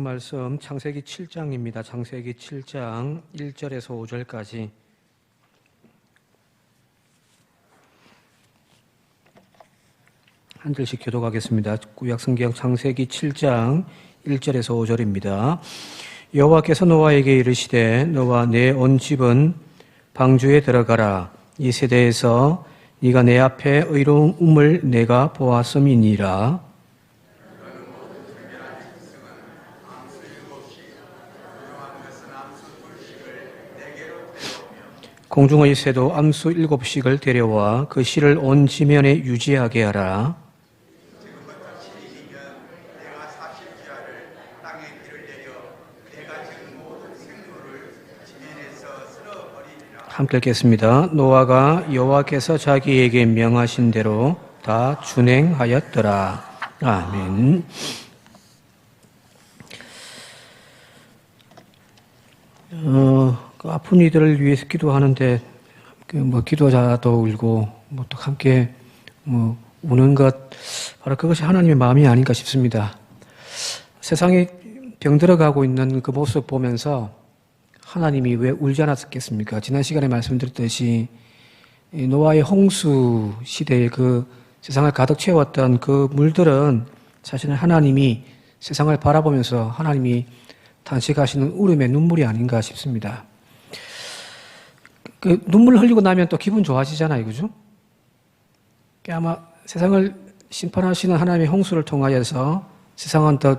말씀 창세기 7장입니다. 창세기 7장 1절에서 5절까지 한 절씩 교독하겠습니다. 구약성경 창세기 7장 1절에서 5절입니다. 여호와께서 노아에게 이르시되 너와 내 온 집은 방주에 들어가라. 이 세대에서 네가 내 앞에 의로움을 내가 보았음이니라. 공중의 새도 암수 7씩을 데려와 그 씨를 온 지면에 유지하게 하라. 함께 읽겠습니다. 노아가 여호와께서 자기에게 명하신 대로 다 준행하였더라. 아멘. 아픈 이들을 위해서 기도하는데 기도자도 울고 또 함께 우는 것, 바로 그것이 하나님의 마음이 아닌가 싶습니다. 세상이 병들어가고 있는 그 모습 보면서 하나님이 왜 울지 않았겠습니까? 지난 시간에 말씀드렸듯이 노아의 홍수 시대에 그 세상을 가득 채웠던 그 물들은 사실은 하나님이 세상을 바라보면서 하나님이 탄식하시는 울음의 눈물이 아닌가 싶습니다. 그 눈물 흘리고 나면 또 기분 좋아지잖아요, 그죠? 아마 세상을 심판하시는 하나님의 홍수를 통하여서 세상은 더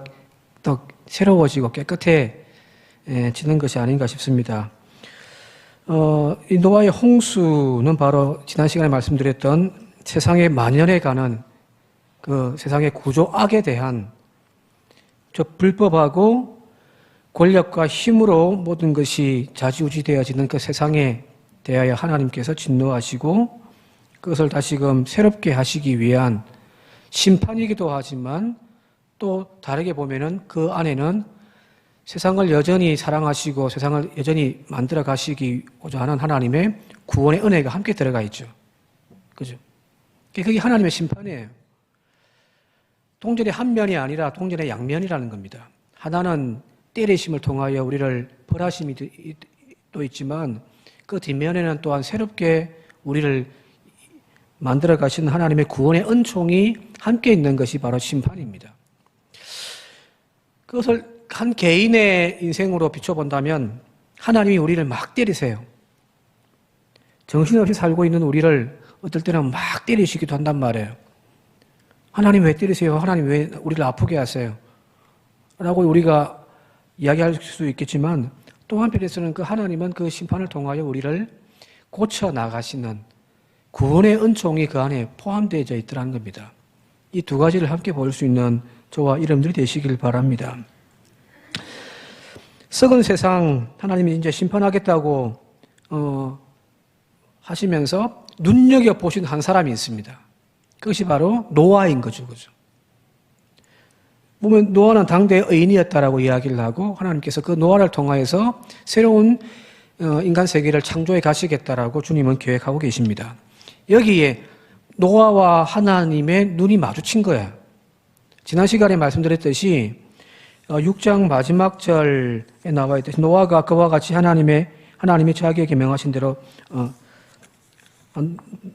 새로워지고 깨끗해지는 것이 아닌가 싶습니다. 이 노아의 홍수는 바로 지난 시간에 말씀드렸던 세상에 만연해가는 그 세상의 구조악에 대한 저 불법하고 권력과 힘으로 모든 것이 좌지우지되어지는 그 세상에 대하여 하나님께서 진노하시고 그것을 다시금 새롭게 하시기 위한 심판이기도 하지만 또 다르게 보면은 그 안에는 세상을 여전히 사랑하시고 세상을 여전히 만들어 가시고자 하는 하나님의 구원의 은혜가 함께 들어가 있죠. 그죠? 그게 하나님의 심판이에요. 동전의 한 면이 아니라 동전의 양면이라는 겁니다. 하나는 때리심을 통하여 우리를 벌하심이 또 있지만 그 뒷면에는 또한 새롭게 우리를 만들어 가시는 하나님의 구원의 은총이 함께 있는 것이 바로 심판입니다. 그것을 한 개인의 인생으로 비춰본다면 하나님이 우리를 막 때리세요. 정신없이 살고 있는 우리를 어떨 때는 막 때리시기도 한단 말이에요. 하나님 왜 때리세요? 하나님 왜 우리를 아프게 하세요? 라고 우리가 이야기할 수 있겠지만 또 한편에서는 그 하나님은 그 심판을 통하여 우리를 고쳐 나가시는 구원의 은총이 그 안에 포함되어 있더라는 겁니다. 이 두 가지를 함께 볼 수 있는 저와 여러분들이 되시길 바랍니다. 썩은 세상 하나님이 이제 심판하겠다고 하시면서 눈여겨보신 한 사람이 있습니다. 그것이 바로 노아인 거죠. 그죠? 보면 노아는 당대의 의인이었다라고 이야기를 하고 하나님께서 그 노아를 통하여서 새로운 인간 세계를 창조해 가시겠다라고 주님은 계획하고 계십니다. 여기에 노아와 하나님의 눈이 마주친 거예요. 지난 시간에 말씀드렸듯이 6장 마지막 절에 나와 있듯이 노아가 그와 같이 하나님이 자기에게 명하신 대로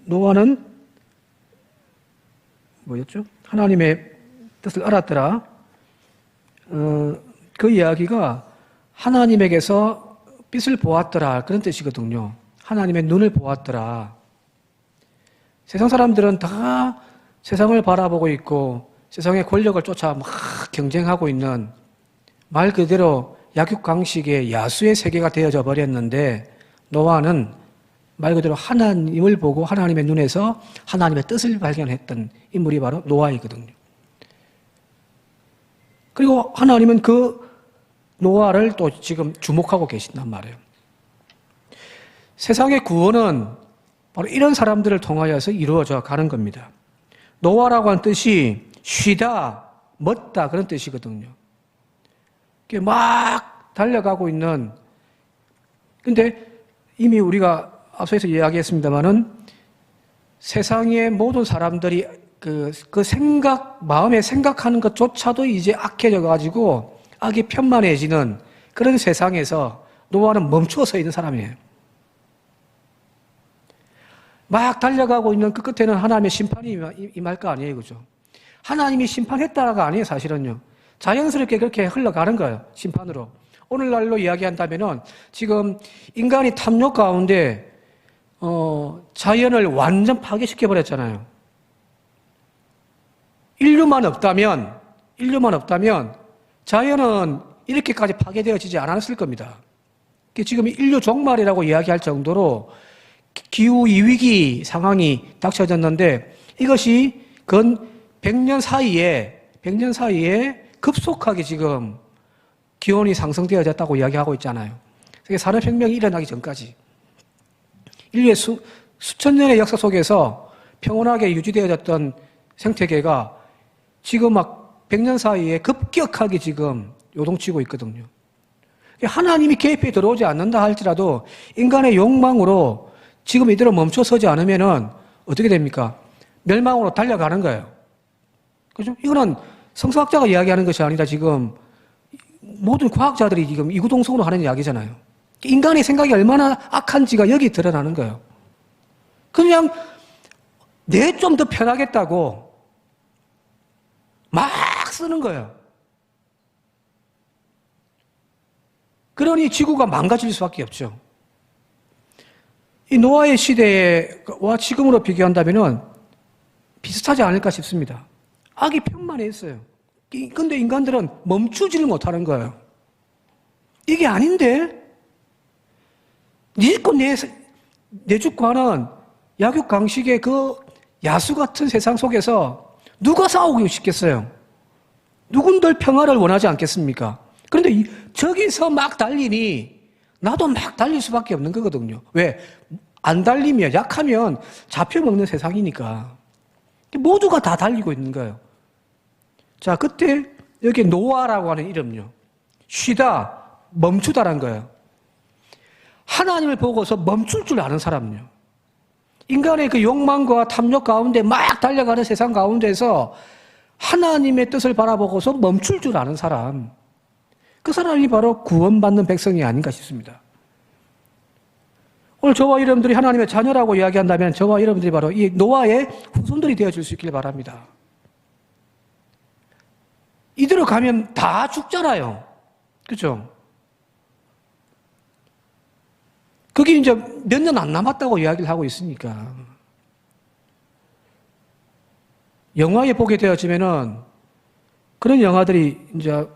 노아는 뭐였죠? 하나님의 뜻을 알았더라. 그 이야기가 하나님에게서 빛을 보았더라 그런 뜻이거든요. 하나님의 눈을 보았더라. 세상 사람들은 다 세상을 바라보고 있고 세상의 권력을 쫓아 막 경쟁하고 있는 말 그대로 약육강식의 야수의 세계가 되어져 버렸는데 노아는 말 그대로 하나님을 보고 하나님의 눈에서 하나님의 뜻을 발견했던 인물이 바로 노아이거든요. 그리고 하나님은 그 노아를 또 지금 주목하고 계신단 말이에요. 세상의 구원은 바로 이런 사람들을 통하여서 이루어져 가는 겁니다. 노아라고 하는 뜻이 쉬다, 멎다 그런 뜻이거든요. 막 달려가고 있는, 근데 이미 우리가 앞서서 이야기했습니다마는 세상의 모든 사람들이 그 생각, 마음에 생각하는 것조차도 이제 악해져 가지고 악이 편만해지는 그런 세상에서 노아는 멈추어 서 있는 사람이에요. 막 달려가고 있는 그 끝에는 하나님의 심판이 임할 거 아니에요, 그죠? 하나님이 심판했다가 아니에요, 사실은요. 자연스럽게 그렇게 흘러가는 거예요, 심판으로. 오늘날로 이야기한다면은 지금 인간이 탐욕 가운데 자연을 완전 파괴시켜 버렸잖아요. 인류만 없다면 자연은 이렇게까지 파괴되어지지 않았을 겁니다. 지금 인류 종말이라고 이야기할 정도로 기후 위기 상황이 닥쳐졌는데 이것이 근 100년 사이에 급속하게 지금 기온이 상승되어졌다고 이야기하고 있잖아요. 산업혁명이 일어나기 전까지 인류의 수천 년의 역사 속에서 평온하게 유지되어졌던 생태계가 지금 막 100년 사이에 급격하게 지금 요동치고 있거든요. 하나님이 개입해 들어오지 않는다 할지라도 인간의 욕망으로 지금 이대로 멈춰서지 않으면은 어떻게 됩니까? 멸망으로 달려가는 거예요. 그죠? 이거는 성서학자가 이야기하는 것이 아니라 지금 모든 과학자들이 지금 이구동성으로 하는 이야기잖아요. 인간의 생각이 얼마나 악한지가 여기 드러나는 거예요. 그냥 내 좀 더 편하겠다고 막 쓰는 거예요. 그러니 지구가 망가질 수밖에 없죠. 이 노아의 시대와 지금으로 비교한다면 비슷하지 않을까 싶습니다. 악이 편만했어요. 근데 인간들은 멈추지를 못하는 거예요. 이게 아닌데? 네 죽고 내 죽고 하는 약육강식의 그 야수 같은 세상 속에서 누가 싸우고 싶겠어요? 누군들 평화를 원하지 않겠습니까? 그런데 저기서 막 달리니 나도 막 달릴 수밖에 없는 거거든요. 왜? 안 달리면, 약하면 잡혀먹는 세상이니까. 모두가 다 달리고 있는 거예요. 자, 그때 여기 노아라고 하는 이름요. 쉬다, 멈추다라는 거예요. 하나님을 보고서 멈출 줄 아는 사람요. 인간의 그 욕망과 탐욕 가운데 막 달려가는 세상 가운데서 하나님의 뜻을 바라보고서 멈출 줄 아는 사람. 그 사람이 바로 구원받는 백성이 아닌가 싶습니다. 오늘 저와 여러분들이 하나님의 자녀라고 이야기한다면 저와 여러분들이 바로 이 노아의 후손들이 되어줄 수 있길 바랍니다. 이대로 가면 다 죽잖아요. 그죠? 그게 이제 몇 년 안 남았다고 이야기를 하고 있으니까. 영화에 보게 되어지면은 그런 영화들이 이제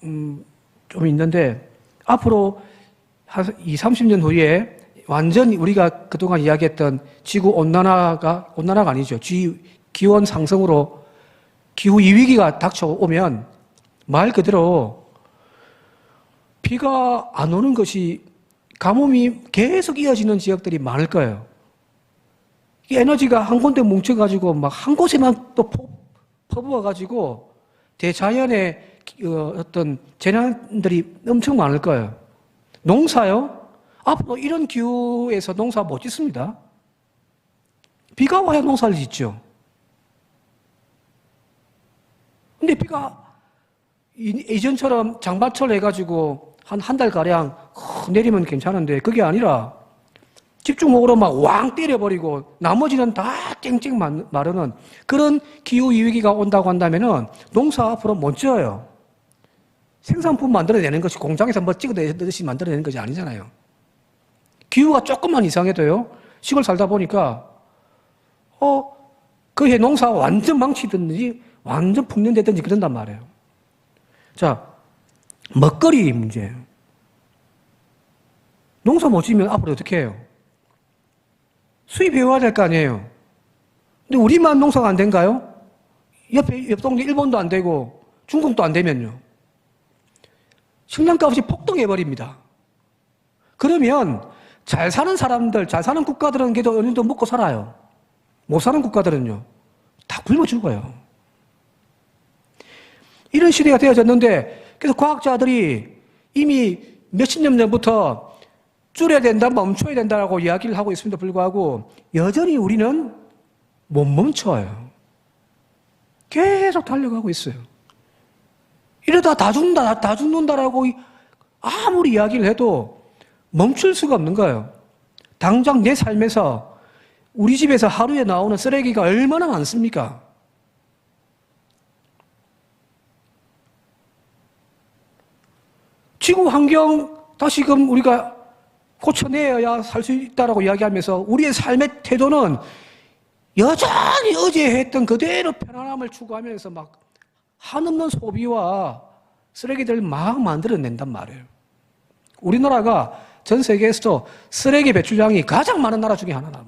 좀 있는데 앞으로 한 20, 30년 후에 완전히 우리가 그동안 이야기했던 지구 온난화가 아니죠. 기온 상승으로 기후 위기가 닥쳐오면 말 그대로 비가 안 오는 것이 가뭄이 계속 이어지는 지역들이 많을 거예요. 이 에너지가 한 군데 뭉쳐가지고 막 한 곳에만 또 퍼부어가지고 대자연의 어떤 재난들이 엄청 많을 거예요. 농사요? 앞으로 이런 기후에서 농사 못 짓습니다. 비가 와야 농사를 짓죠. 근데 비가 이전처럼 장마철 해가지고 한 달가량 내리면 괜찮은데 그게 아니라 집중호우로 막 왕 때려버리고 나머지는 다 쨍쨍 마르는 그런 기후 위기가 온다고 한다면은 농사 앞으로 못 지어요. 생산품 만들어내는 것이 공장에서 뭐 찍어내듯이 만들어내는 것이 아니잖아요. 기후가 조금만 이상해도요, 시골 살다 보니까, 그 해 농사 완전 망치든지, 완전 풍년되든지 그런단 말이에요. 자, 먹거리 문제. 농사 못 지면 앞으로 어떻게 해요? 수입해와야 될 거 아니에요. 근데 우리만 농사가 안 된가요? 옆 동네 일본도 안 되고, 중국도 안 되면요. 식량값이 폭등해버립니다. 그러면 잘 사는 사람들, 잘 사는 국가들은 그래도 어느 정도 먹고 살아요. 못 사는 국가들은요, 다 굶어 죽어요. 이런 시대가 되어졌는데, 그래서 과학자들이 이미 몇십 년 전부터 줄여야 된다, 멈춰야 된다라고 이야기를 하고 있음에도 불구하고, 여전히 우리는 못 멈춰요. 계속 달려가고 있어요. 이러다 다 죽는다, 다 죽는다라고 아무리 이야기를 해도 멈출 수가 없는 거예요. 당장 내 삶에서 우리 집에서 하루에 나오는 쓰레기가 얼마나 많습니까? 지구 환경 다시금 우리가 고쳐내야 살 수 있다라고 이야기하면서 우리의 삶의 태도는 여전히 어제 했던 그대로 편안함을 추구하면서 막 한없는 소비와 쓰레기들을 막 만들어낸단 말이에요. 우리나라가 전 세계에서도 쓰레기 배출량이 가장 많은 나라 중에 하나란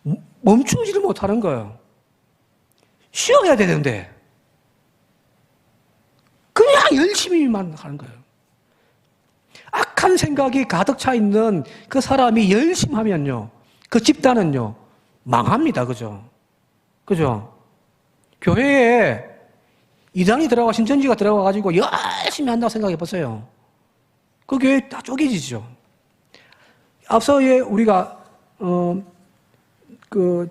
말이에요. 멈추지를 못하는 거예요. 쉬어야 되는데 그냥 열심히만 하는 거예요. 악한 생각이 가득 차 있는 그 사람이 열심히 하면요, 그 집단은요 망합니다. 그죠? 그죠? 교회에 이단이 들어가 신천지가 들어가 가지고 열심히 한다고 생각해 보세요. 그 교회 다 쪼개지죠. 앞서 우리가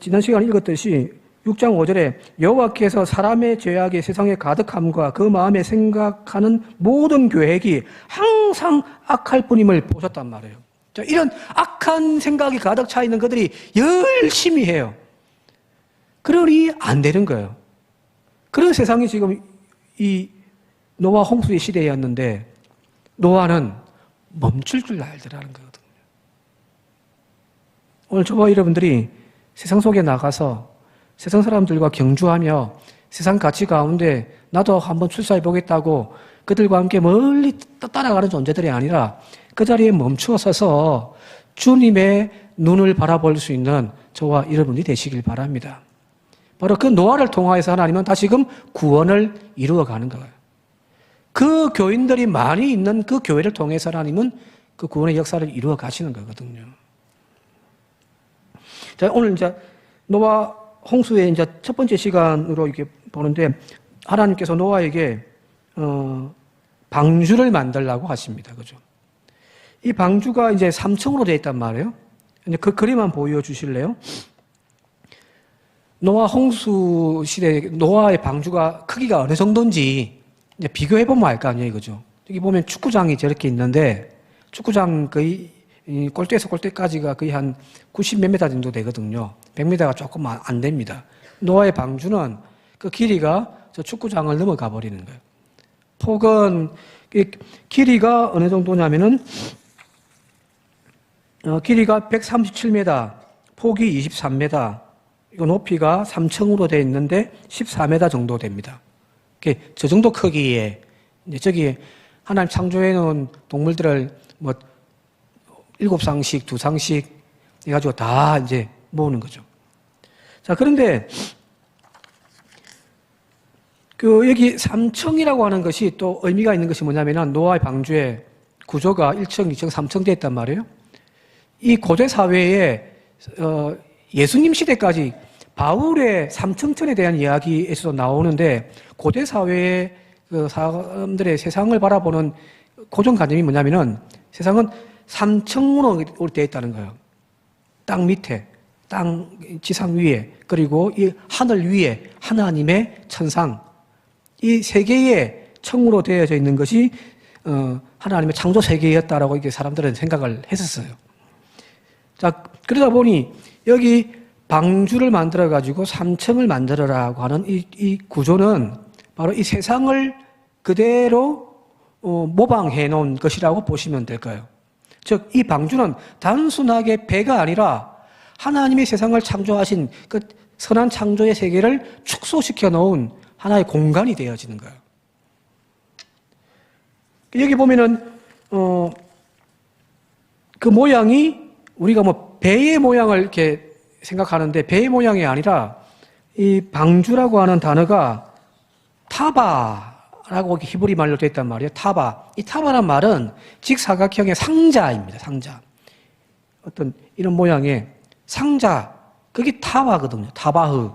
지난 시간에 읽었듯이 6장 5절에 여호와께서 사람의 죄악이 세상에 가득함과 그 마음에 생각하는 모든 계획이 항상 악할 뿐임을 보셨단 말이에요. 자, 이런 악한 생각이 가득 차 있는 그들이 열심히 해요. 그러니 안 되는 거예요. 그런 세상이 지금 이 노아 홍수의 시대였는데 노아는 멈출 줄 알더라는 거거든요. 오늘 저와 여러분들이 세상 속에 나가서 세상 사람들과 경주하며 세상 가치 가운데 나도 한번 출사해 보겠다고 그들과 함께 멀리 따라가는 존재들이 아니라 그 자리에 멈추어 서서 주님의 눈을 바라볼 수 있는 저와 여러분이 되시길 바랍니다. 바로 그 노아를 통하여서 하나님은 다시금 구원을 이루어가는 거예요. 그 교인들이 많이 있는 그 교회를 통해서 하나님은 그 구원의 역사를 이루어 가시는 거거든요. 자, 오늘 이제 노아 홍수의 이제 첫 번째 시간으로 이렇게 보는데 하나님께서 노아에게 방주를 만들라고 하십니다. 그죠? 이 방주가 이제 3층으로 되어 있단 말이에요. 이제 그 그림만 보여주실래요? 노아 홍수 시대 노아의 방주가 크기가 어느 정도인지 이제 비교해보면 알 거 아니에요. 그죠? 여기 보면 축구장이 저렇게 있는데 축구장 거의 골대에서 골대까지가 거의 한 90 몇 미터 정도 되거든요. 100m가 조금 안 됩니다. 노아의 방주는 그 길이가 저 축구장을 넘어가 버리는 거예요. 폭은 길이가 어느 정도냐면은 길이가 137m, 폭이 23m, 이거 높이가 3층으로 되어 있는데 14m 정도 됩니다. 저 정도 크기에 이제 저기 하나님 창조해 놓은 동물들을 뭐 7상씩, 2상씩 해가지고 다 이제 모으는 거죠. 자, 그런데 여기 3층이라고 하는 것이 또 의미가 있는 것이 뭐냐면은 노아의 방주의 구조가 1층, 2층, 3층 되어 있단 말이에요. 이 고대 사회에 예수님 시대까지 바울의 3층천에 대한 이야기에서도 나오는데 고대 사회의 그 사람들의 세상을 바라보는 고정관념이 뭐냐면은 세상은 3층으로 되어 있다는 거예요. 땅 밑에, 지상 위에, 그리고 이 하늘 위에 하나님의 천상, 이 세 개의 층으로 되어져 있는 것이 하나님의 창조 세계였다라고 이렇게 사람들은 생각을 했었어요. 자, 그러다 보니 여기 방주를 만들어 가지고 3층을 만들어라고 하는 이 구조는 바로 이 세상을 그대로 모방해 놓은 것이라고 보시면 될까요? 즉, 이 방주는 단순하게 배가 아니라 하나님이 세상을 창조하신 그 선한 창조의 세계를 축소시켜 놓은 하나의 공간이 되어지는 거예요. 여기 보면은 그 모양이 우리가 뭐 배의 모양을 이렇게 생각하는데 배의 모양이 아니라 이 방주라고 하는 단어가 타바라고 히브리 말로 되어 있단 말이에요. 타바. 이 타바란 말은 직사각형의 상자입니다. 상자. 어떤 이런 모양의 상자. 그게 타바거든요. 타바흐.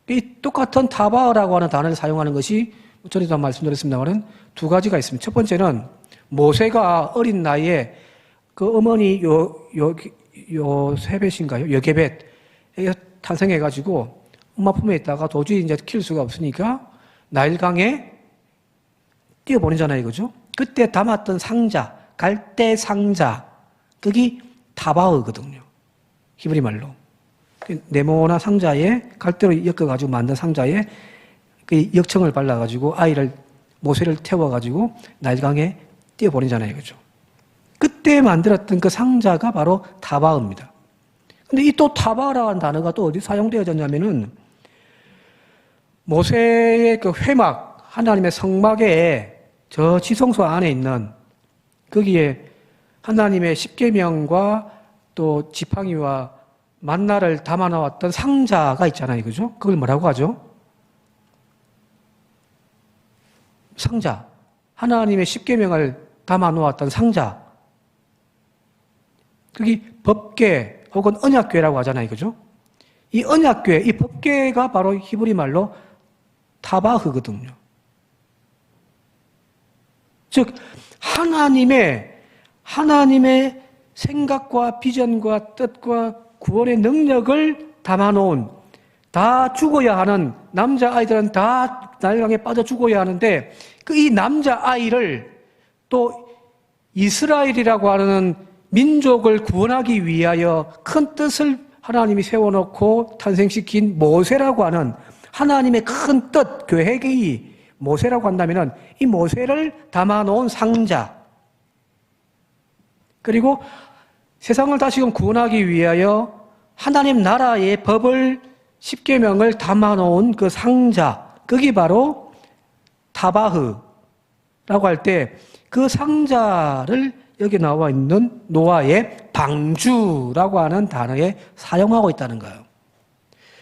이 똑같은 타바라고 하는 단어를 사용하는 것이 전에도 말씀드렸습니다만 두 가지가 있습니다. 첫 번째는 모세가 어린 나이에 그 어머니 요세벳인가요? 여게벳 탄생해가지고 엄마 품에 있다가 도저히 이제 키울 수가 없으니까 나일강에 띄어보내잖아요. 그죠? 그때 담았던 상자, 갈대 상자, 그게 타바흐거든요. 히브리 말로. 네모나 상자에, 갈대로 엮어가지고 만든 상자에 그 역청을 발라가지고 모세를 태워가지고 나일강에 띄어보내잖아요. 그죠? 그때 만들었던 그 상자가 바로 타바흐입니다. 근데 이 또 타바흐라는 단어가 또 어디 사용되어졌냐면은 모세의 그 회막, 하나님의 성막에 저 지성소 안에 있는 거기에 하나님의 십계명과 또 지팡이와 만나를 담아 놓았던 상자가 있잖아요. 그죠? 그걸 뭐라고 하죠? 상자. 하나님의 십계명을 담아 놓았던 상자. 그게 법궤 혹은 언약궤라고 하잖아요. 그죠? 이 언약궤, 이 법궤가 바로 히브리 말로 타바흐거든요. 즉 하나님의 생각과 비전과 뜻과 구원의 능력을 담아놓은, 다 죽어야 하는 남자아이들은 다 나일강에 빠져 죽어야 하는데 이 남자아이를 또 이스라엘이라고 하는 민족을 구원하기 위하여 큰 뜻을 하나님이 세워놓고 탄생시킨 모세라고 하는 하나님의 큰 뜻, 계획이 모세라고 한다면 이 모세를 담아놓은 상자, 그리고 세상을 다시금 구원하기 위하여 하나님 나라의 법을, 십계명을 담아놓은 그 상자, 그게 바로 타바흐라고 할 때 그 상자를 여기 나와 있는 노아의 방주라고 하는 단어에 사용하고 있다는 거예요.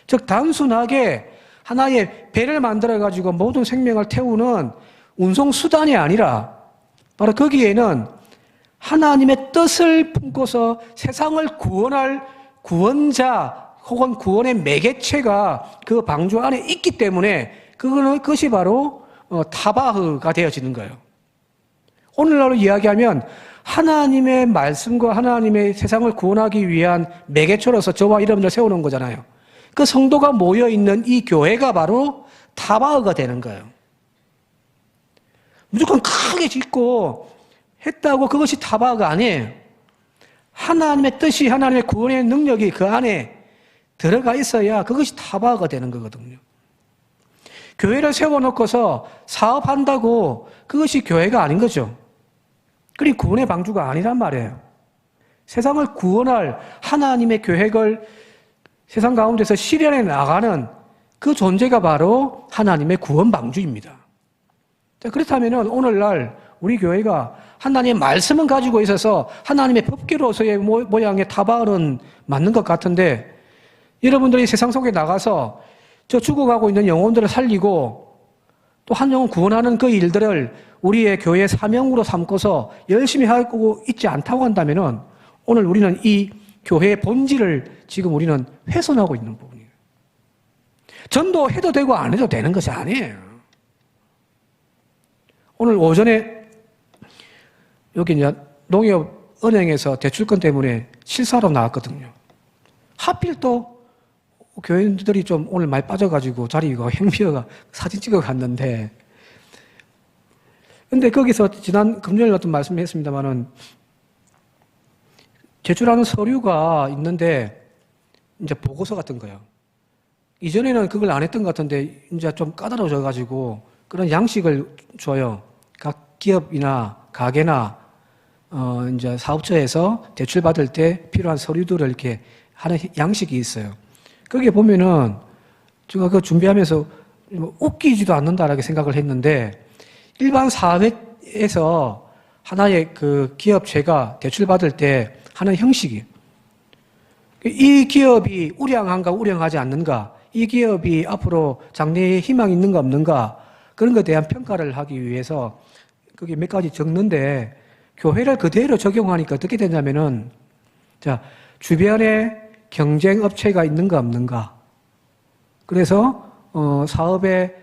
즉 단순하게 하나의 배를 만들어가지고 모든 생명을 태우는 운송수단이 아니라 바로 거기에는 하나님의 뜻을 품고서 세상을 구원할 구원자 혹은 구원의 매개체가 그 방주 안에 있기 때문에 그것이 바로 타바흐가 되어지는 거예요. 오늘날로 이야기하면 하나님의 말씀과 하나님의 세상을 구원하기 위한 매개체로서 저와 여러분들 세우는 거잖아요. 그 성도가 모여있는 이 교회가 바로 타바흐가 되는 거예요. 무조건 크게 짓고 했다고 그것이 타바흐가 아니에요. 하나님의 뜻이, 하나님의 구원의 능력이 그 안에 들어가 있어야 그것이 타바흐가 되는 거거든요. 교회를 세워놓고서 사업한다고 그것이 교회가 아닌 거죠. 그리고 구원의 방주가 아니란 말이에요. 세상을 구원할 하나님의 계획을 세상 가운데서 실현해 나가는 그 존재가 바로 하나님의 구원 방주입니다. 그렇다면 오늘날 우리 교회가 하나님의 말씀은 가지고 있어서 하나님의 법궤로서의 모양의 타바흐는 맞는 것 같은데, 여러분들이 세상 속에 나가서 저 죽어가고 있는 영혼들을 살리고 또 한 영혼 구원하는 그 일들을 우리의 교회의 사명으로 삼고서 열심히 하고 있지 않다고 한다면 오늘 우리는 이 교회의 본질을 지금 우리는 훼손하고 있는 부분이에요. 전도해도 되고 안 해도 되는 것이 아니에요. 오늘 오전에 여기 이제 농협은행에서 대출권 때문에 실사로 나왔거든요. 하필 또 교인들이 좀 오늘 많이 빠져가지고 자리가 행비어가 사진 찍어 갔는데, 근데 거기서 지난 금요일 어떤 말씀을 했습니다만은 제출하는 서류가 있는데 이제 보고서 같은 거예요. 이전에는 그걸 안 했던 것 같은데 이제 좀 까다로워져가지고 그런 양식을 줘요. 각 기업이나 가게나 이제 사업처에서 대출 받을 때 필요한 서류들을 이렇게 하는 양식이 있어요. 거기에 보면은 제가 그거 준비하면서 웃기지도 않는다라고 생각을 했는데, 일반 사회에서 하나의 그 기업체가 대출 받을 때 하는 형식이, 이 기업이 우량한가 우량하지 않는가, 이 기업이 앞으로 장래에 희망이 있는가 없는가, 그런 것에 대한 평가를 하기 위해서 그게 몇 가지 적는데, 교회를 그대로 적용하니까 어떻게 되냐면은, 자, 주변에 경쟁 업체가 있는가 없는가, 그래서 사업에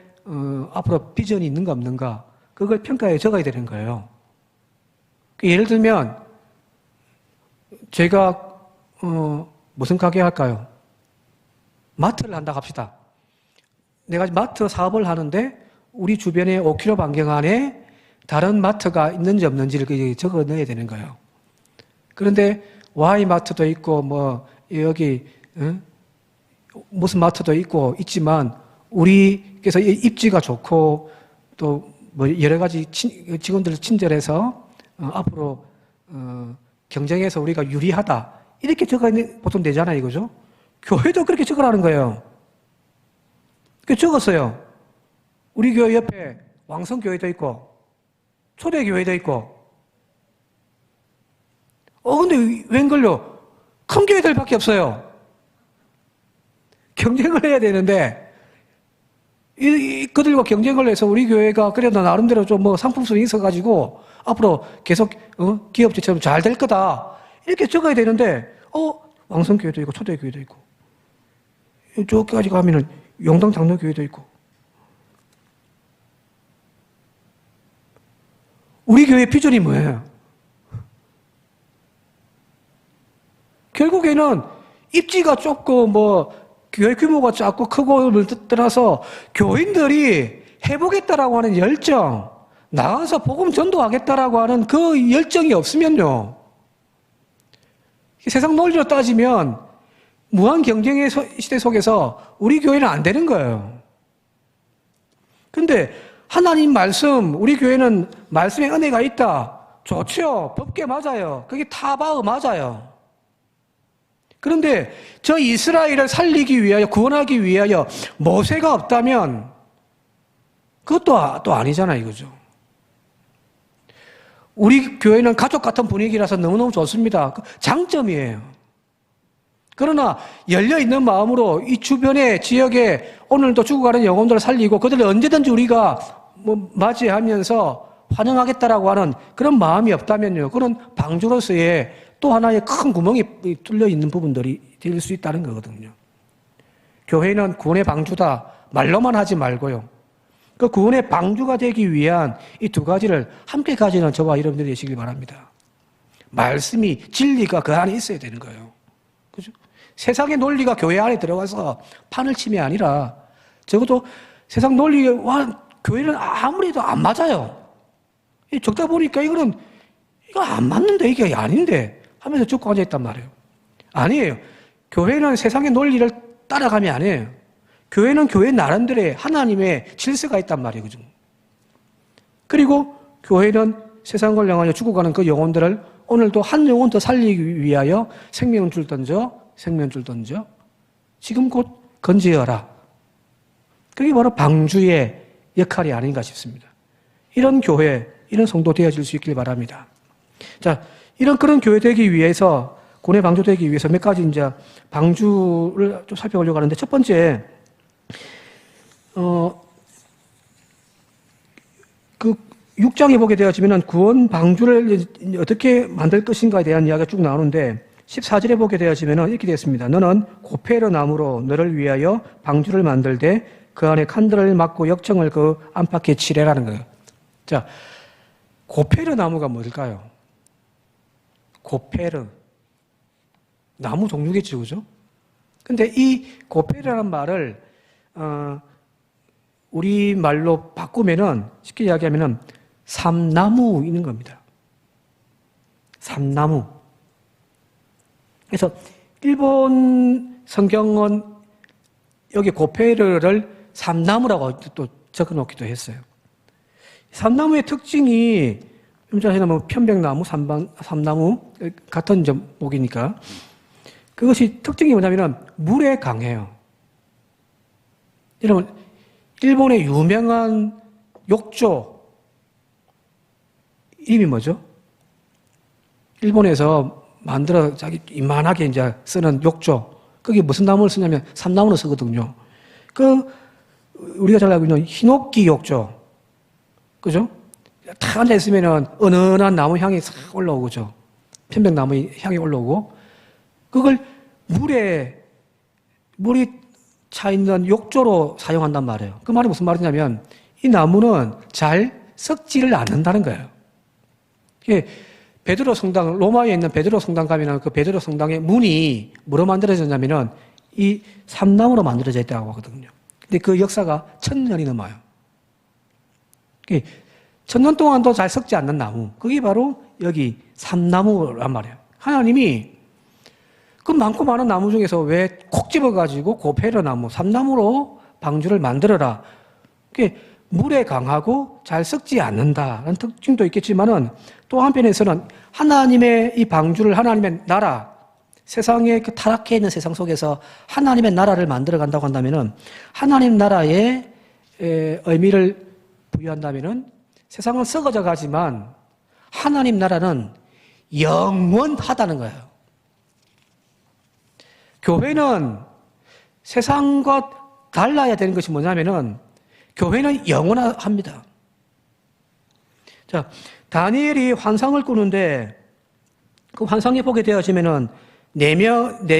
앞으로 비전이 있는가 없는가, 그걸 평가에 적어야 되는 거예요. 예를 들면 제가 무슨 가게 할까요? 마트를 한다고 합시다. 내가 마트 사업을 하는데 우리 주변에 5km 반경 안에 다른 마트가 있는지 없는지를 적어 넣어야 되는 거예요. 그런데 Y마트도 있고 뭐 여기 무슨 마트도 있지만 우리께서 입지가 좋고 또 뭐 여러 가지 직원들 친절해서 앞으로 경쟁에서 우리가 유리하다 이렇게 적어 보통 되잖아요, 이거죠? 교회도 그렇게 적으라는 거예요. 그 적었어요. 우리 교회 옆에 왕성교회도 있고 초대교회도 있고. 근데 웬걸요? 큰 교회들밖에 없어요. 경쟁을 해야 되는데 그들과 경쟁을 해서 우리 교회가 그래도 나름대로 좀 뭐 상품성이 있어가지고 앞으로 계속 기업체처럼 잘 될 거다 이렇게 적어야 되는데 왕성교회도 있고 초대교회도 있고 저기까지 가면은 용당 장로교회도 있고 우리 교회 비전이 뭐예요? 결국에는 입지가 좁고 뭐 교회 규모가 작고 크고를 떠나서 교인들이 해보겠다라고 하는 열정, 나가서 복음 전도하겠다라고 하는 그 열정이 없으면요. 세상 논리로 따지면 무한 경쟁의 시대 속에서 우리 교회는 안 되는 거예요. 근데 하나님 말씀, 우리 교회는 말씀의 은혜가 있다. 좋죠. 법계 맞아요. 그게 타바의 맞아요. 그런데 저 이스라엘을 살리기 위하여, 구원하기 위하여 모세가 없다면 그것도 또 아니잖아요, 이거죠. 우리 교회는 가족 같은 분위기라서 너무너무 좋습니다. 장점이에요. 그러나 열려있는 마음으로 이 주변의 지역에 오늘도 죽어가는 영혼들을 살리고 그들을 언제든지 우리가 맞이하면서 환영하겠다라고 하는 그런 마음이 없다면요. 그런 방주로서의 또 하나의 큰 구멍이 뚫려 있는 부분들이 될 수 있다는 거거든요. 교회는 구원의 방주다. 말로만 하지 말고요. 그 구원의 방주가 되기 위한 이 두 가지를 함께 가지는 저와 여러분들이 되시길 바랍니다. 말씀이, 진리가 그 안에 있어야 되는 거예요. 그죠? 세상의 논리가 교회 안에 들어가서 판을 침이 아니라 적어도 세상 논리와 교회는 아무래도 안 맞아요. 적다 보니까 이거 안 맞는데, 이게 아닌데 하면서 죽고 앉아있단 말이에요. 아니에요. 교회는 세상의 논리를 따라가면 안 해요. 교회는 교회 나름대로의 하나님의 질서가 있단 말이에요. 그죠? 그리고 교회는 세상을 향하여 죽어가는 그 영혼들을 오늘도 한 영혼 더 살리기 위하여 생명줄 던져 지금 곧 건지어라. 그게 바로 방주의 역할이 아닌가 싶습니다. 이런 교회, 이런 성도 되어질 수 있길 바랍니다. 자, 그런 교회 되기 위해서, 구원의 방주 되기 위해서 몇 가지 이제 방주를 좀 살펴보려고 하는데, 첫 번째, 그 6장에 보게 되어지면 구원 방주를 어떻게 만들 것인가에 대한 이야기가 쭉 나오는데, 14절에 보게 되어지면 이렇게 되었습니다. 너는 고페르 나무로 너를 위하여 방주를 만들되 그 안에 칸들을 막고 역청을 그 안팎에 칠해라는 거예요. 자, 고페르 나무가 뭘까요? 고페르. 나무 종류겠죠, 그죠? 근데 이 고페르라는 말을, 우리 말로 바꾸면은, 쉽게 이야기하면은, 삼나무 있는 겁니다. 삼나무. 그래서, 일본 성경은 여기 고페르를 삼나무라고 또 적어 놓기도 했어요. 삼나무의 특징이, 좀 전에 뭐 편백나무, 삼나무, 같은 목이니까. 그것이 특징이 뭐냐면은, 물에 강해요. 여러분, 일본의 유명한 욕조, 이름이 뭐죠? 일본에서 만들어 자기 이만하게 이제 쓰는 욕조. 그게 무슨 나무를 쓰냐면 삼나무를 쓰거든요. 우리가 잘 알고 있는 히노키 욕조. 그죠? 탁 앉아있으면은 은은한 나무 향이 싹 올라오고, 그죠? 편백나무 향이 올라오고, 그걸 물이 차 있는 욕조로 사용한단 말이에요. 그 말이 무슨 말이냐면, 이 나무는 잘 썩지를 않는다는 거예요. 베드로 성당, 로마에 있는 베드로 성당 가면 그 베드로 성당의 문이 뭐로 만들어졌냐면은 이 삼나무로 만들어져 있다고 하거든요. 근데 그 역사가 1000년이 넘어요. 천년 동안도 잘 썩지 않는 나무. 그게 바로 여기 삼나무란 말이에요. 하나님이 그 많고 많은 나무 중에서 왜 콕 집어가지고 고페르나무, 삼나무로 방주를 만들어라. 그게 물에 강하고 잘 썩지 않는다는 특징도 있겠지만은 또 한편에서는 하나님의 이 방주를 하나님의 나라, 세상에 그 타락해 있는 세상 속에서 하나님의 나라를 만들어 간다고 한다면은 하나님 나라의 의미를 부여한다면은 세상은 썩어져 가지만 하나님 나라는 영원하다는 거예요. 교회는 세상과 달라야 되는 것이 뭐냐면은 교회는 영원합니다. 자, 다니엘이 환상을 꾸는데 그 환상이 보게 되어지면은 네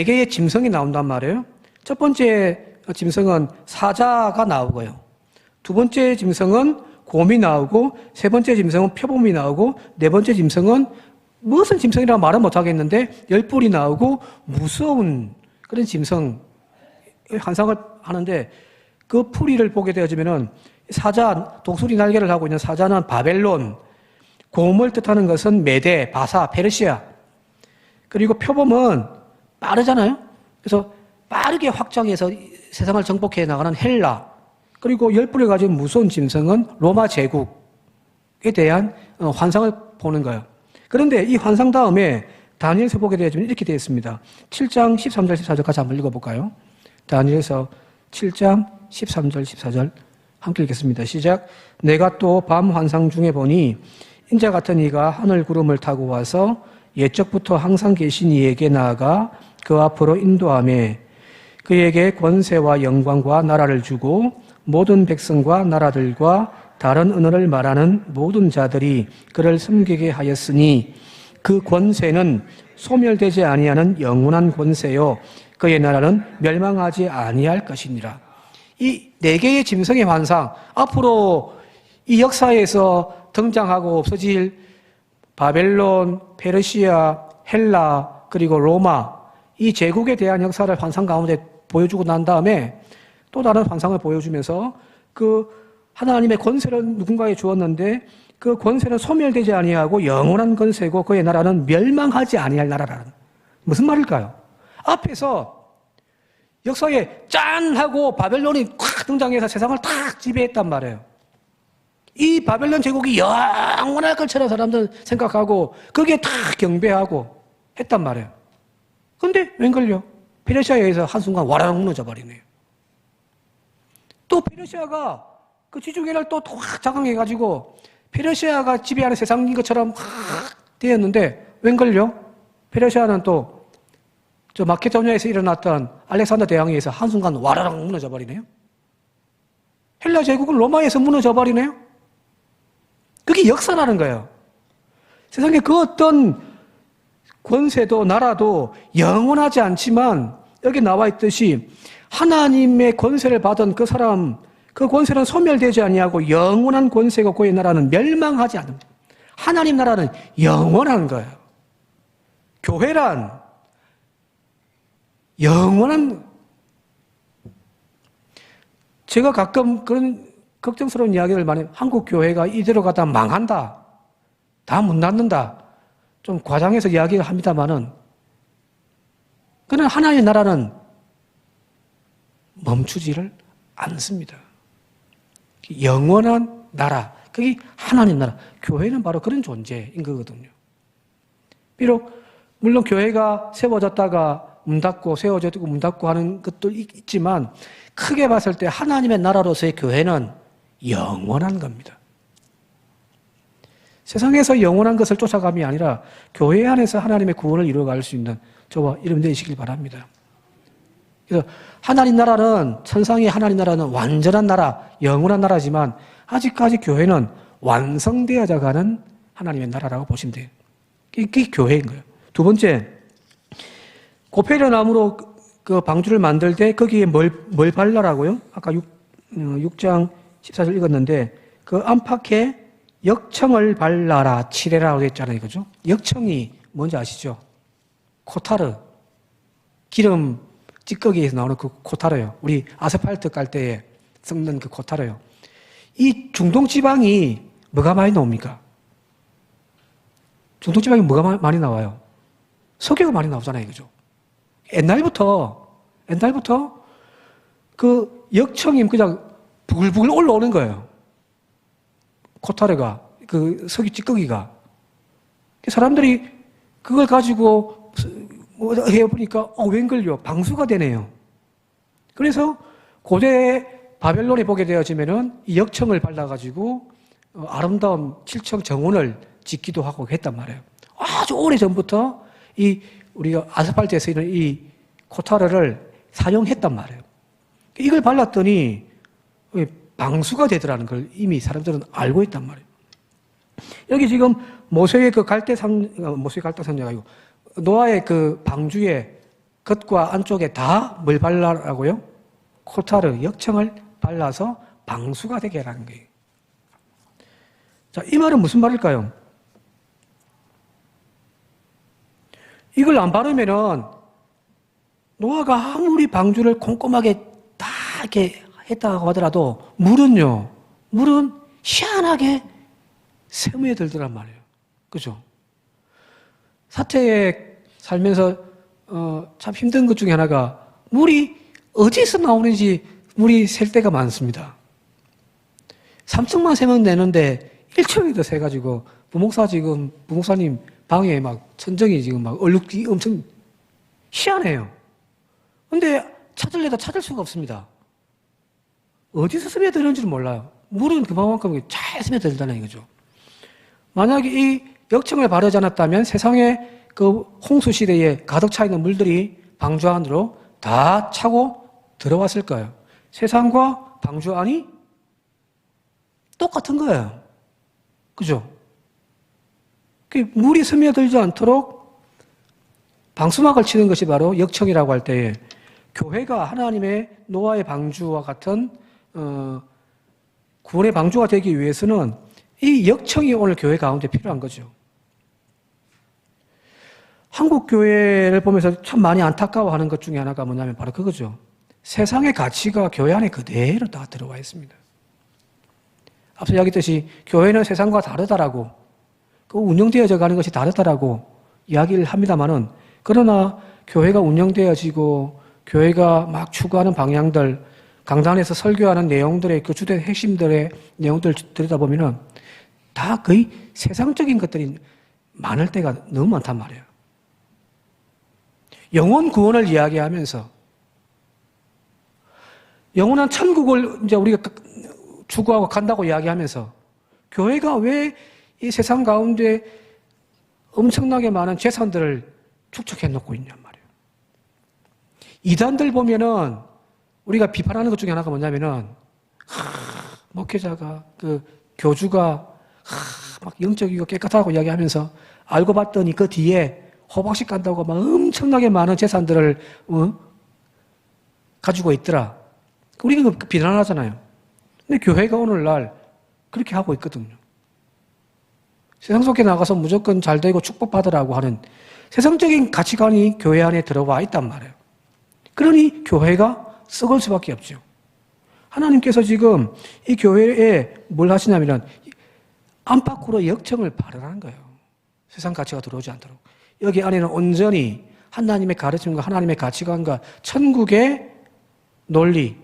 개의 짐승이 나온단 말이에요. 첫 번째 짐승은 사자가 나오고요. 두 번째 짐승은 곰이 나오고, 세 번째 짐승은 표범이 나오고, 네 번째 짐승은 무슨 짐승이라고 말은 못하겠는데 10뿔이 나오고 무서운 그런 짐승 환상을 하는데 그 풀이를 보게 되어지면은 사자, 독수리 날개를 하고 있는 사자는 바벨론, 곰을 뜻하는 것은 메데, 바사, 페르시아, 그리고 표범은 빠르잖아요. 그래서 빠르게 확장해서 세상을 정복해 나가는 헬라, 그리고 10뿔을 가진 무서운 짐승은 로마 제국에 대한 환상을 보는 거예요. 그런데 이 환상 다음에 다니엘서 보게 되어지면 이렇게 되어 있습니다. 7장 13절 14절 같이 한번 읽어볼까요? 다니엘서 7장 13절 14절 함께 읽겠습니다. 시작. 내가 또 밤 환상 중에 보니 인자 같은 이가 하늘 구름을 타고 와서 옛적부터 항상 계신 이에게 나아가 그 앞으로 인도하며 그에게 권세와 영광과 나라를 주고 모든 백성과 나라들과 다른 언어를 말하는 모든 자들이 그를 섬기게 하였으니 그 권세는 소멸되지 아니하는 영원한 권세요 그의 나라는 멸망하지 아니할 것이니라. 이 네 개의 짐승의 환상, 앞으로 이 역사에서 등장하고 없어질 바벨론, 페르시아, 헬라, 그리고 로마, 이 제국에 대한 역사를 환상 가운데 보여주고 난 다음에 또 다른 환상을 보여주면서 그 하나님의 권세를 누군가에 주었는데 그 권세는 소멸되지 아니하고 영원한 권세고 그의 나라는 멸망하지 아니할 나라라는, 무슨 말일까요? 앞에서 역사에 짠 하고 바벨론이 콱 등장해서 세상을 탁 지배했단 말이에요. 이 바벨론 제국이 영원할 것처럼 사람들은 생각하고 거기에 다 경배하고 했단 말이에요. 근데 웬걸요? 페르시아에 의해서 한순간 와라락 무너져 버리네요. 또 페르시아가 그 지중해를 또 확 장악해가지고 페르시아가 지배하는 세상인 것처럼 확 되었는데 웬걸요? 페르시아는 또 저 마케도니아에서 일어났던 알렉산더 대왕에 의해서 한순간 와라락 무너져 버리네요. 헬라 제국은 로마에서 무너져 버리네요. 그게 역사라는 거예요. 세상에 그 어떤 권세도 나라도 영원하지 않지만 여기 나와 있듯이 하나님의 권세를 받은 그 사람, 그 권세는 소멸되지 아니하고 영원한 권세가 그의 나라는 멸망하지 않습니다. 하나님 나라는 영원한 거예요. 교회란 영원한, 제가 가끔 그런 걱정스러운 이야기를 많이, 한국 교회가 이대로 가다 망한다, 다 문 닫는다, 좀 과장해서 이야기를 합니다만은, 그는 하나님의 나라는 멈추지를 않습니다. 영원한 나라, 그게 하나님 나라. 교회는 바로 그런 존재인 거거든요. 비록 물론 교회가 세워졌다가 문 닫고 세워졌고 문 닫고 하는 것도 있지만 크게 봤을 때 하나님의 나라로서의 교회는 영원한 겁니다. 세상에서 영원한 것을 쫓아감이 아니라 교회 안에서 하나님의 구원을 이루어갈 수 있는 저와 여러분 되시길 바랍니다. 그래서 하나님 나라는, 천상의 하나님 나라는 완전한 나라, 영원한 나라지만 아직까지 교회는 완성되어져 가는 하나님의 나라라고 보시면 돼요. 그게 교회인 거예요. 두 번째, 고페르 나무로 그 방주를 만들 때 거기에 뭘 발라라고요? 아까 6장 14절 읽었는데 그 안팎에 역청을 발라라, 칠해라고 했잖아요. 그죠? 역청이 뭔지 아시죠? 코타르. 기름 찌꺼기에서 나오는 그 코타르요. 우리 아스팔트 깔 때에 섞는 그 코타르요. 이 중동 지방이 뭐가 많이 나옵니까? 중동 지방이 뭐가 많이 나와요? 석유가 많이 나오잖아요. 그죠? 옛날부터 그 역청이 그냥 부글부글 올라오는 거예요. 코타르가, 그 석유 찌꺼기가. 사람들이 그걸 가지고 해보니까, 웬걸요? 방수가 되네요. 그래서 고대 바벨론에 보게 되어지면은 이 역청을 발라가지고 아름다운 칠청 정원을 짓기도 하고 했단 말이에요. 아주 오래 전부터 우리가 아스팔트에 쓰이는 이 코타르를 사용했단 말이에요. 이걸 발랐더니 방수가 되더라는 걸 이미 사람들은 알고 있단 말이에요. 여기 지금 모세의 그 모세의 갈대산녀가 아니고 노아의 그 방주의 겉과 안쪽에 다 뭘 발라라고요? 코타르, 역청을 발라서 방수가 되게 하라는 거예요. 자, 이 말은 무슨 말일까요? 이걸 안 바르면은 노아가 아무리 방주를 꼼꼼하게 다 이렇게 했다고 하더라도 물은 희한하게 스며들더란 말이에요. 그죠? 사태에 살면서 참 힘든 것 중에 하나가 물이 어디서 나오는지 물이 셀 때가 많습니다. 3층만 세면 되는데 1층이 세가지고 부목사님 방에 막 천정이 지금 막 얼룩이 엄청 희한해요. 근데 찾으려다 찾을 수가 없습니다. 어디서 스며드는지는 몰라요. 물은 그만큼 잘 스며들잖아요. 이거죠. 만약에 이 역청을 바르지 않았다면 세상에 그 홍수 시대에 가득 차 있는 물들이 방주 안으로 다 차고 들어왔을 거예요. 세상과 방주 안이 똑같은 거예요. 그죠? 물이 스며들지 않도록 방수막을 치는 것이 바로 역청이라고 할 때에 교회가 하나님의 노아의 방주와 같은 구원의 방주가 되기 위해서는 이 역청이 오늘 교회 가운데 필요한 거죠. 한국 교회를 보면서 참 많이 안타까워하는 것 중에 하나가 뭐냐면 바로 그거죠. 세상의 가치가 교회 안에 그대로 다 들어와 있습니다. 앞서 이야기했듯이 교회는 세상과 다르다라고, 그 운영되어져 가는 것이 다르다라고 이야기를 합니다만은, 그러나 교회가 운영되어지고 교회가 막 추구하는 방향들, 강단에서 설교하는 내용들의 그 주된 핵심들의 내용들을 들여다보면은 다 거의 세상적인 것들이 많을 때가 너무 많단 말이에요. 영혼 구원을 이야기하면서 영원한 천국을 이제 우리가 추구하고 간다고 이야기하면서 교회가 왜 이 세상 가운데 엄청나게 많은 재산들을 축적해 놓고 있냔 말이에요. 이단들 보면은 우리가 비판하는 것 중에 하나가 뭐냐면은 목회자가 그 교주가 막 영적이고 깨끗하고 이야기하면서 알고 봤더니 그 뒤에 호박씨 간다고 막 엄청나게 많은 재산들을 가지고 있더라. 우리가 비난하잖아요. 근데 교회가 오늘날 그렇게 하고 있거든요. 세상 속에 나가서 무조건 잘 되고 축복받으라고 하는 세상적인 가치관이 교회 안에 들어와 있단 말이에요. 그러니 교회가 썩을 수밖에 없죠. 하나님께서 지금 이 교회에 뭘 하시냐면 안팎으로 역청을 바르라는 거예요. 세상 가치가 들어오지 않도록. 여기 안에는 온전히 하나님의 가르침과 하나님의 가치관과 천국의 논리,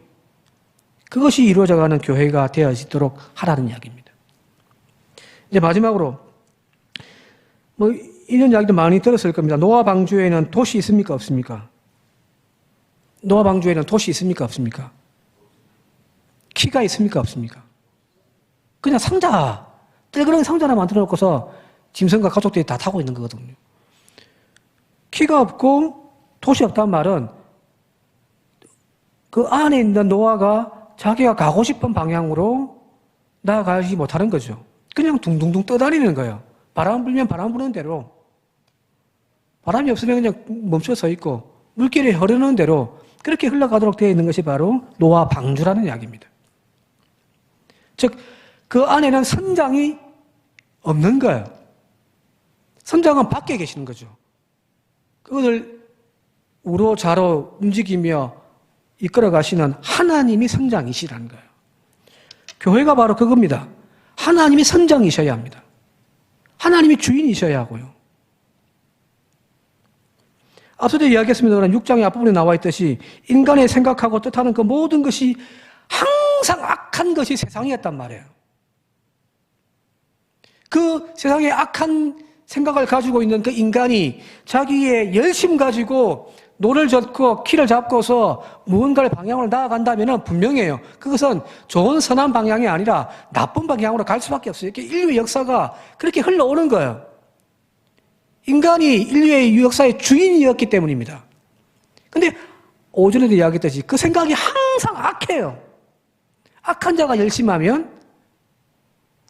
그것이 이루어져가는 교회가 되어지도록 하라는 이야기입니다. 이제 마지막으로 이런 이야기도 많이 들었을 겁니다. 노아 방주에는 돛이 있습니까? 없습니까? 노아 방주에는 돛이 있습니까? 없습니까? 키가 있습니까? 없습니까? 그냥 상자, 뜰그렁이 상자 하나 만들어 놓고서 짐승과 가족들이 다 타고 있는 거거든요. 키가 없고 돛이 없다는 말은 그 안에 있는 노아가 자기가 가고 싶은 방향으로 나아가지 못하는 거죠. 그냥 둥둥둥 떠다니는 거예요. 바람 불면 바람 부는 대로, 바람이 없으면 그냥 멈춰 서 있고 물길이 흐르는 대로 그렇게 흘러가도록 되어 있는 것이 바로 노아 방주라는 이야기입니다. 즉, 그 안에는 선장이 없는 거예요. 선장은 밖에 계시는 거죠. 그것을 우로 좌로 움직이며 이끌어 가시는 하나님이 선장이시라는 거예요. 교회가 바로 그겁니다. 하나님이 선장이셔야 합니다. 하나님이 주인이셔야 하고요. 앞서도 이야기했습니다. 6장의 앞부분에 나와 있듯이 인간의 생각하고 뜻하는 그 모든 것이 항상 악한 것이 세상이었단 말이에요. 그 세상에 악한 생각을 가지고 있는 그 인간이 자기의 열심 가지고 노를 젓고 키를 잡고서 무언가의 방향으로 나아간다면 분명해요. 그것은 좋은 선한 방향이 아니라 나쁜 방향으로 갈 수밖에 없어요. 인류의 역사가 그렇게 흘러오는 거예요. 인간이 인류의 역사의 주인이었기 때문입니다. 근데 오전에도 이야기했듯이 그 생각이 항상 악해요. 악한 자가 열심하면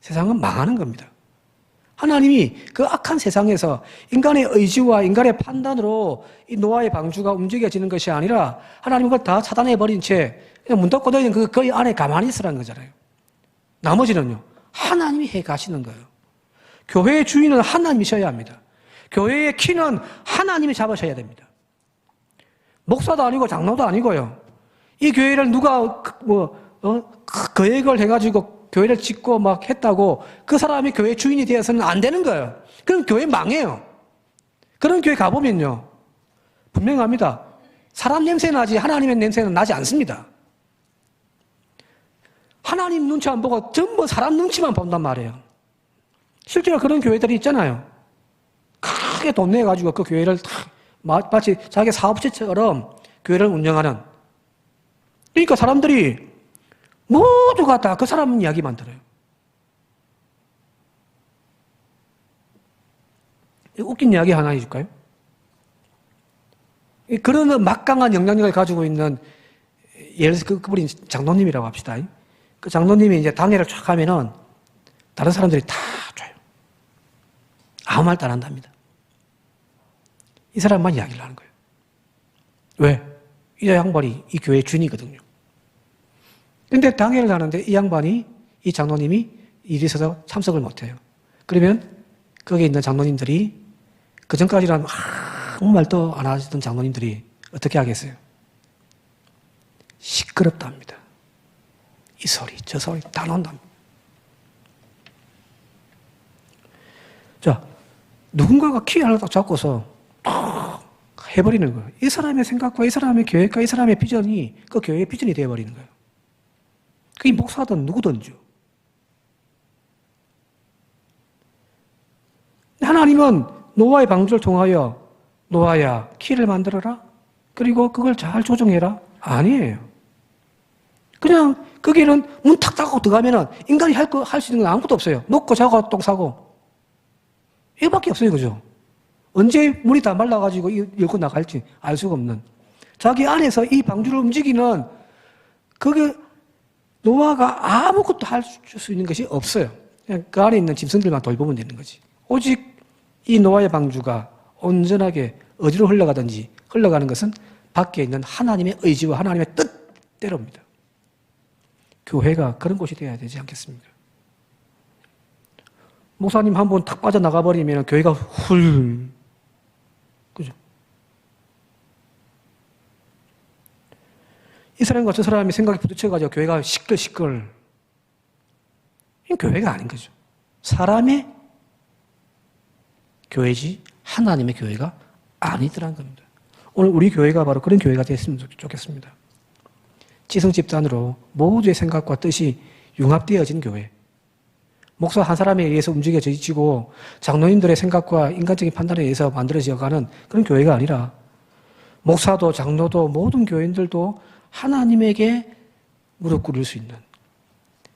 세상은 망하는 겁니다. 하나님이 그 악한 세상에서 인간의 의지와 인간의 판단으로 이 노아의 방주가 움직여지는 것이 아니라 하나님은 그걸 다 차단해버린 채 그냥 문 닫고 너희는 그 안에 가만히 있으라는 거잖아요. 나머지는요, 하나님이 해 가시는 거예요. 교회의 주인은 하나님이셔야 합니다. 교회의 키는 하나님이 잡으셔야 됩니다. 목사도 아니고 장로도 아니고요. 이 교회를 누가 계획을 해가지고 교회를 짓고 막 했다고 그 사람이 교회 주인이 되어서는 안 되는 거예요. 그럼 교회 망해요. 그런 교회 가보면요, 분명합니다. 사람 냄새 나지 하나님의 냄새는 나지 않습니다. 하나님 눈치 안 보고 전부 사람 눈치만 본단 말이에요. 실제로 그런 교회들이 있잖아요. 크게 돈 내가지고 그 교회를 마치 자기 사업체처럼 교회를 운영하는. 그러니까 사람들이 모두가 다 그 사람 이야기만 들어요. 웃긴 이야기 하나 해줄까요? 그런 막강한 영향력을 가지고 있는, 예를 들어서 그분이 장로님이라고 합시다. 그 장로님이 이제 당회를 쫙 하면은 다른 사람들이 다 줘요. 아무 말도 안 한답니다. 이 사람만 이야기를 하는 거예요. 왜? 이 양반이 이 교회 주인이거든요. 근데 당회를 하는데 이 양반이, 이 장로님이 일이 있어서 참석을 못해요. 그러면 거기에 있는 장로님들이, 그 전까지는 아무 말도 안 하시던 장로님들이 어떻게 하겠어요? 시끄럽답니다. 이 소리, 저 소리 다 나온답니다. 자, 누군가가 키 하나 딱 잡고서 해버리는 거예요. 이 사람의 생각과 이 사람의 계획과 이 사람의 비전이 그 교회의 비전이 되어버리는 거예요. 그게 목사든 누구든지요. 하나님은 노아의 방주를 통하여 노아야 키를 만들어라, 그리고 그걸 잘 조정해라, 아니에요. 그냥 거기는 문 탁 닫고 들어가면은 인간이 할 수 있는 건 아무것도 없어요. 먹고 자고 똥 싸고 이거밖에 없어요. 그죠? 언제 문이 다 말라가지고 열고 나갈지 알 수가 없는, 자기 안에서 이 방주를 움직이는 그게 노아가 아무것도 할 수 있는 것이 없어요. 그냥 그 안에 있는 짐승들만 돌보면 되는 거지. 오직 이 노아의 방주가 온전하게 어디로 흘러가든지 흘러가는 것은 밖에 있는 하나님의 의지와 하나님의 뜻대로입니다. 교회가 그런 곳이 되어야 되지 않겠습니까? 목사님 한 번 탁 빠져나가 버리면 교회가 그죠? 이 사람과 저 사람이 생각이 부딪혀가지고 교회가 시끌시끌. 이건 교회가 아닌 거죠. 사람의 교회지 하나님의 교회가 아니더란 겁니다. 오늘 우리 교회가 바로 그런 교회가 됐으면 좋겠습니다. 지성 집단으로 모두의 생각과 뜻이 융합되어진 교회. 목사 한 사람에 의해서 움직여지고 장로님들의 생각과 인간적인 판단에 의해서 만들어져가는 그런 교회가 아니라, 목사도 장로도 모든 교인들도 하나님에게 무릎 꿇을 수 있는,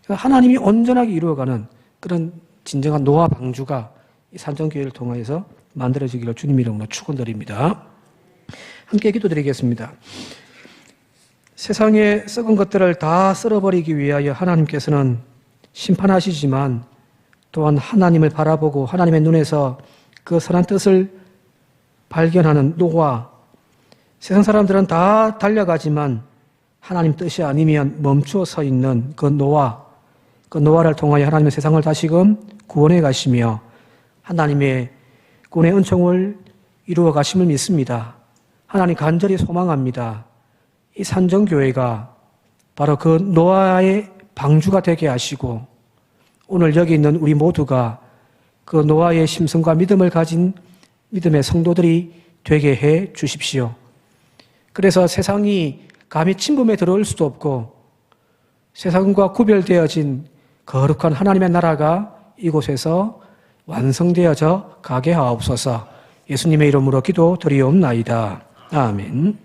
하나님이 온전하게 이루어가는 그런 진정한 노아 방주가 이 산정교회를 통해서 만들어지기를 주님 이름으로 축원드립니다. 함께 기도드리겠습니다. 세상의 썩은 것들을 다 쓸어버리기 위하여 하나님께서는 심판하시지만, 또한 하나님을 바라보고 하나님의 눈에서 그 선한 뜻을 발견하는 노아, 세상 사람들은 다 달려가지만 하나님 뜻이 아니면 멈추어 서 있는 그 노아를 통하여 하나님의 세상을 다시금 구원해 가시며 하나님의 구원의 은총을 이루어 가심을 믿습니다. 하나님 간절히 소망합니다. 이 산정교회가 바로 그 노아의 방주가 되게 하시고 오늘 여기 있는 우리 모두가 그 노아의 심성과 믿음을 가진 믿음의 성도들이 되게 해 주십시오. 그래서 세상이 감히 침범에 들어올 수도 없고 세상과 구별되어진 거룩한 하나님의 나라가 이곳에서 완성되어져 가게 하옵소서. 예수님의 이름으로 기도드리옵나이다. 아멘.